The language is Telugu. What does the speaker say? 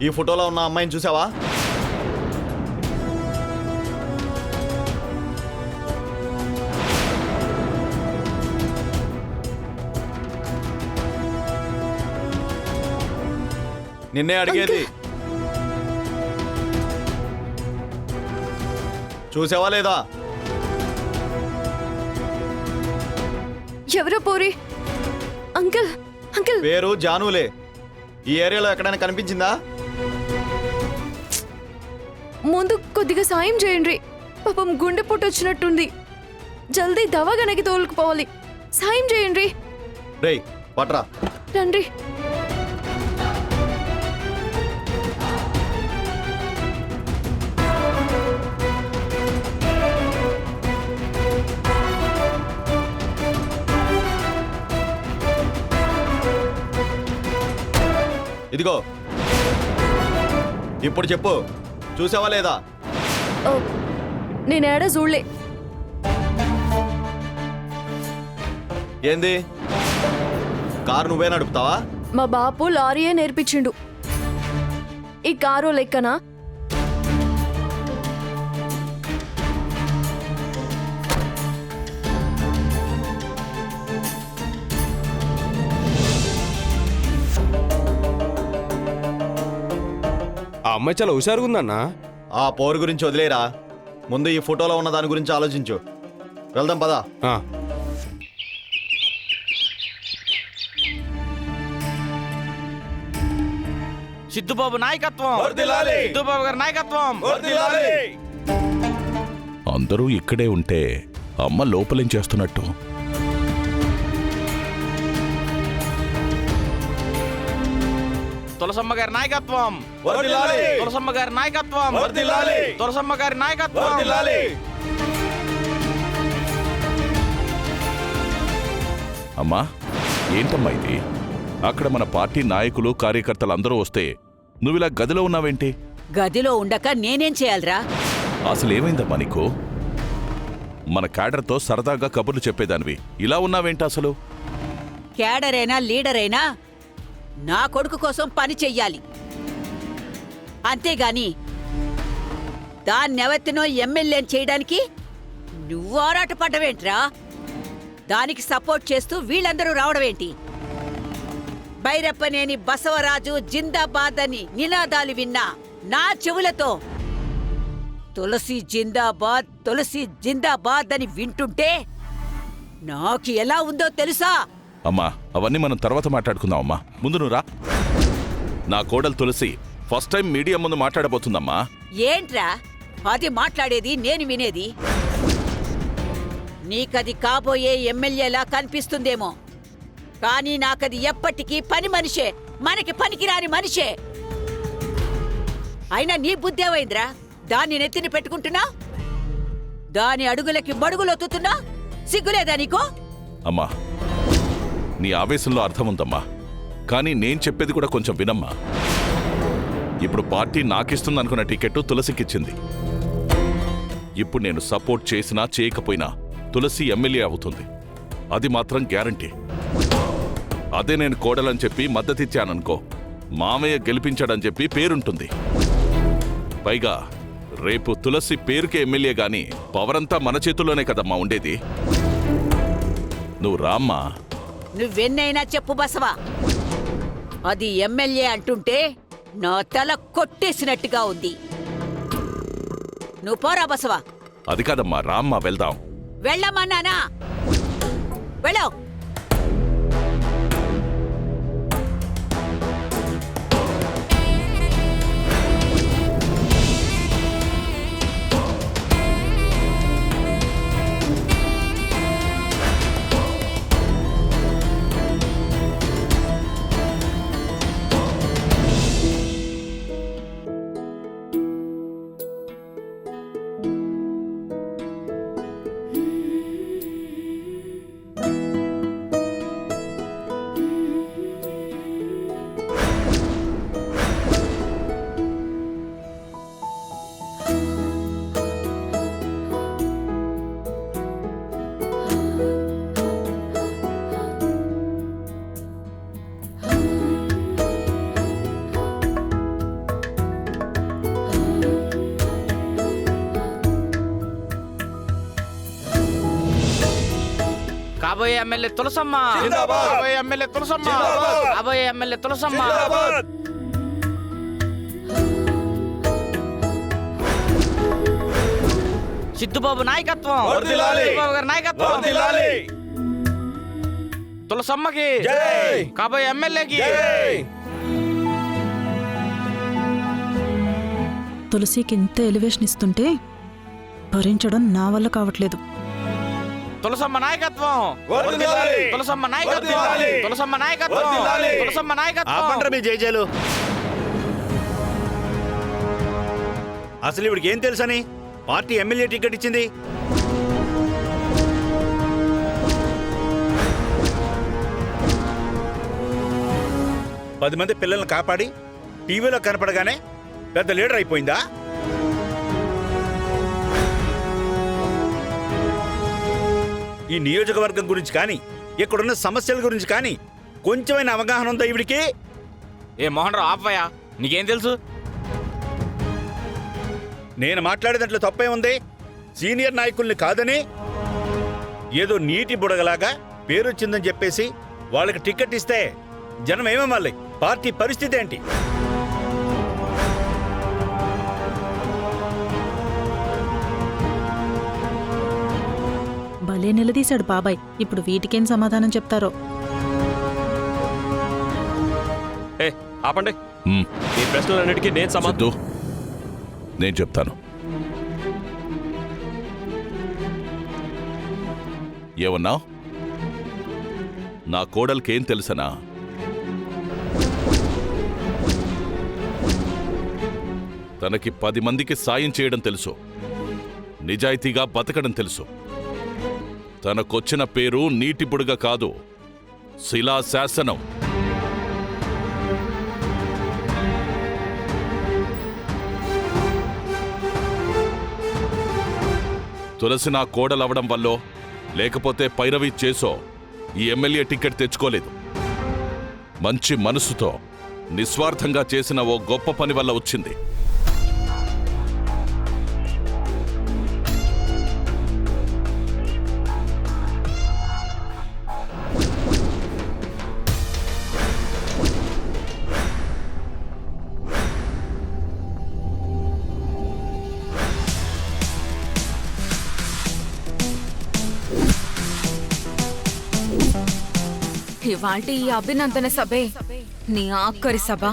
ఈ ఫోటోలో ఉన్న అమ్మాయిని చూసావా? నిన్నే అడిగేది. చూసావా లేదా? ఎవరో పోరి? అంకుల్ అంకుల్ పేరు జానులే. ఈ ఏరియాలో ఎక్కడైనా కనిపించిందా? ముందు కొద్దిగా సాయం చేయండి. పాపం గుండె పొట్టు వచ్చినట్టుంది. జల్దీ దవాఖానకి తోలుకుపోవాలి. సాయం చేయండి. రేయ్ పట్రా. రండి. ఇదిగో ఇప్పుడు చెప్పు, చూసావా లేదా? నేనేడా చూడలే. ఏంది, కారు నువ్వే నడుపుతావా? మా బాపు లారీయే నేర్పించిండు. ఈ కారు లెక్కనా? ఆ అమ్మాయి చాలా హుషారుగా ఉందన్నా. ఆ పోరు గురించి వదిలేరా, ముందు ఈ ఫోటోలో ఉన్న దాని గురించి ఆలోచించు. వెళ్దాం పదా. సిద్ధుబాబు నాయకత్వం, సిద్ధుబాబు గారి నాయకత్వం. అందరూ ఇక్కడే ఉంటే అమ్మ లోపలేం చేస్తున్నట్టు? తులసమ్మ గారి నాయకత్వం, తులసమ్మ గారి నాయకత్వం, తులసమ్మ గారి నాయకత్వం. అమ్మా ఏంటమ్మా ఇది? అక్కడ మన పార్టీ నాయకులు కార్యకర్తలు అందరూ వస్తే నువ్విలా గదిలో ఉన్నావేంటి? గదిలో ఉండక నేనేం చేయాలరా? అసలేమైందమ్మా నీకు? మన క్యాడర్తో సరదాగా కబుర్లు చెప్పేదానివి, ఇలా ఉన్నావేంటి అసలు? క్యాడర్ అయినా లీడర్ అయినా నా కొడుకు కోసం పని చెయ్యాలి, అంతేగాని దాన్నెవత్తినో ఎమ్మెల్యేని చేయడానికి నువ్వు ఆరాటపడ్డవేంట్రా? దానికి సపోర్ట్ చేస్తూ వీళ్ళందరూ రావడమేంటి? బైరప్పనేని బసవరాజు జిందాబాద్ అని నినాదాలు విన్నా నా చెవులతో తులసి జిందాబాద్, తులసి జిందాబాద్ అని వింటుంటే నాకు ఎలా ఉందో తెలుసా? అమ్మా అవన్నీ మనం తర్వాత మాట్లాడుకుందాం. అమ్మా ముందు నువ్వు రా. నా కోడలు తులసి ఫస్ట్ టైం మీడియా ముందు మాట్లాడబోతుందమ్మా. ఏంట్రా అది మాట్లాడేది, నేను వినేది? నీకది కాబోయే ఎమ్మెల్యేలా కనిపిస్తుందేమో, కానీ నాకది ఎప్పటికీ పని మనిషే, మనకి పనికిరాని మనిషే. అయినా నీ బుద్ధేవైందిరా దాన్ని నెత్తిని పెట్టుకుంటున్నా? దాని అడుగులకి మడుగులొత్తుతున్నా? సిగ్గులేదా నీకో? అమ్మా నీ ఆవేశంలో అర్థం ఉందమ్మా, కానీ నేను చెప్పేది కూడా కొంచెం వినమ్మా. ఇప్పుడు పార్టీ నాకిస్తుందనుకున్న టికెట్ తులసికిచ్చింది. ఇప్పుడు నేను సపోర్ట్ చేసినా చేయకపోయినా తులసి ఎమ్మెల్యే అవుతుంది, అది మాత్రం గ్యారంటీ. అదే నేను కోడలని చెప్పి మద్దతిచ్చాననుకో, మామయ్య గెలిపించాడని చెప్పి పేరుంటుంది. పైగా రేపు తులసి పేరుకే ఎమ్మెల్యే గాని పవరంతా మన చేతుల్లోనే కదమ్మా ఉండేది. నువ్వు రామ్మా. నువ్వెన్నైనా చెప్పు బసవా, అది ఎమ్మెల్యే అంటుంటే నా తల కొట్టేసినట్టుగా ఉంది. నువ్వు పోరా బసవా. అది కాదమ్మా, రామ్మా వెళ్దాం. వెళ్ళమన్నానా? వెళ్ళావు. కాబోయే ఎమ్మెల్యే తులసమ్మ జిందాబాద్. కాబోయే ఎమ్మెల్యే తులసమ్మ జిందాబాద్. కాబోయే ఎమ్మెల్యే తులసమ్మ సిద్ధుబాబు నాయకత్వం వర్ధిల్లాలి. సిద్ధుబాబు గారి నాయకత్వం వర్ధిల్లాలి. తులసమ్మకి జై. కాబోయే ఎమ్మెల్యేకి తులసికి ఇంత ఎలివేషన్ ఇస్తుంటే భరించడం నా వల్ల కావట్లేదు. తులసమ్మ నాయకత్వం వర్ధిల్లాలి. తులసమ్మ నాయకత్వం వర్ధిల్లాలి. తులసమ్మ నాయకత్వం వర్ధిల్లాలి. తులసమ్మ నాయకత్వం ఆపండ్రా మీ జైజాలు. అసలు ఇవిడికి ఏం తెలుసని పార్టీ ఎమ్మెల్యే టికెట్ ఇచ్చింది? పది మంది పిల్లల్ని కాపాడి టీవీలో కనపడగానే పెద్ద లీడర్ అయిపోయిందా? ఈ నియోజకవర్గం గురించి కానీ ఇక్కడున్న సమస్యల గురించి కానీ కొంచెమైన అవగాహన ఉందా ఇవిడికి? ఏ మోహన్ రావు ఆపవయ్యా, నీకేం తెలుసు? నేను మాట్లాడే దాంట్లో తప్పే ఉంది. సీనియర్ నాయకుల్ని కాదని ఏదో నీటి బుడగలాగా పేరొచ్చిందని చెప్పేసి వాళ్ళకి టికెట్ ఇస్తే జనం ఏమవ్వాలి? పార్టీ పరిస్థితి ఏంటి? భలే నిలదీశాడు బాబాయ్. ఇప్పుడు వీటికేం సమాధానం చెప్తారో. ఏ ఆపండి. మ్మ్. ఈ ప్రశ్నలన్నిటికీ నేను సమాధానం. సిద్ధు, నేను చెప్తాను. ఏమన్నా? నా కోడలికేం తెలుసనా? తనకి 10 మందికి సాయం చేయడం తెలుసు, నిజాయితీగా బతకడం తెలుసు. తనకొచ్చిన పేరు నీటి బుడగ కాదు, శిలాశాసనం. తులసి నా కోడలవడం వల్లో లేకపోతే పైరవి చేసో ఈ ఎమ్మెల్యే టికెట్ తెచ్చుకోలేదు. మంచి మనసుతో నిస్వార్థంగా చేసిన ఓ గొప్ప పని వల్ల వచ్చింది. ఇవాల్టి ఈ అభినందన సభే నీ ఆఖరి సభ.